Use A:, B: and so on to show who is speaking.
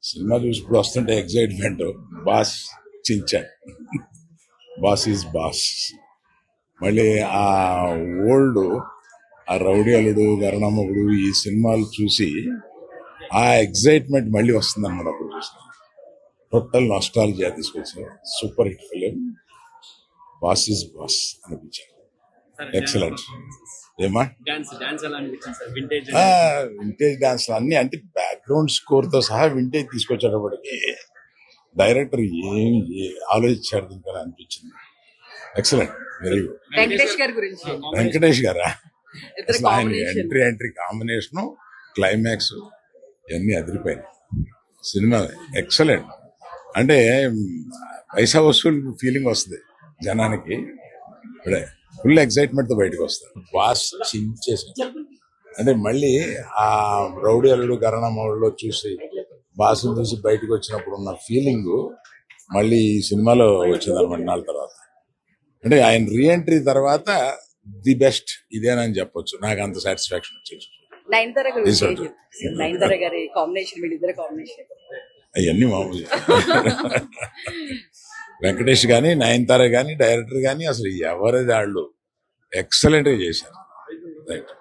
A: Cinema చూసి ఇప్పుడు వస్తుంటే ఎగ్జైట్మెంట్. బాస్ చించాడు, బాస్ ఈజ్ బాస్. మళ్ళీ ఆ ఓల్డ్, ఆ రౌడీ అల్లుడు, గరణమ్మగుడు, ఈ సినిమాలు చూసి ఆ ఎగ్జైట్మెంట్ మళ్ళీ వస్తుంది అన్నమాట. అప్పుడు చూసిన టోటల్ నాస్టాలజియా తీసుకొచ్చారు. Super hit film. Boss is boss అనిపించారు. ఎక్సలెంట్. ఏమా వింటేజ్ డాన్స్ అన్ని అంటే బ్యాక్గ్రౌండ్ స్కోర్ తో సహా వింటేజ్ తీసుకొచ్చేటప్పటికి డైరెక్టర్ ఏం ఆలోచించాడు దీనికని అనిపించింది. Excellent, very good. వెంకటేష్ గారా, అసలు ఆయన ఎంట్రీ కాంబినేషన్, క్లైమాక్స్ ఇవన్నీ అదిరిపోయినాయి. Cinema excellent. అంటే పైసా వసూలు ఫీలింగ్ వస్తుంది జనానికి. ఇప్పుడే ఫుల్ ఎక్సైట్మెంట్ తో బయటకు వస్తారు. బాస్ చించేసి అంటే మళ్ళీ ఆ రౌడీ అల్లుడు, గరణమ్మలో చూసి బాసుని చూసి బయటకు వచ్చినప్పుడు ఉన్న ఫీలింగ్ మళ్ళీ ఈ సినిమాలో వచ్చిందన్నమాట 4 తర్వాత. అంటే ఆయన రీఎంట్రీ తర్వాత ది బెస్ట్ ఇదేనని చెప్పొచ్చు. నాకు అంత సాటిస్ఫాక్షన్ వచ్చేసి. అవన్నీ మామూలు. వెంకటేష్ గానీ, నయనతార గానీ, డైరెక్టర్ గానీ అసలు ఎవరి వాళ్ళు ఎక్సలెంట్ గా చేశారు. రైట్.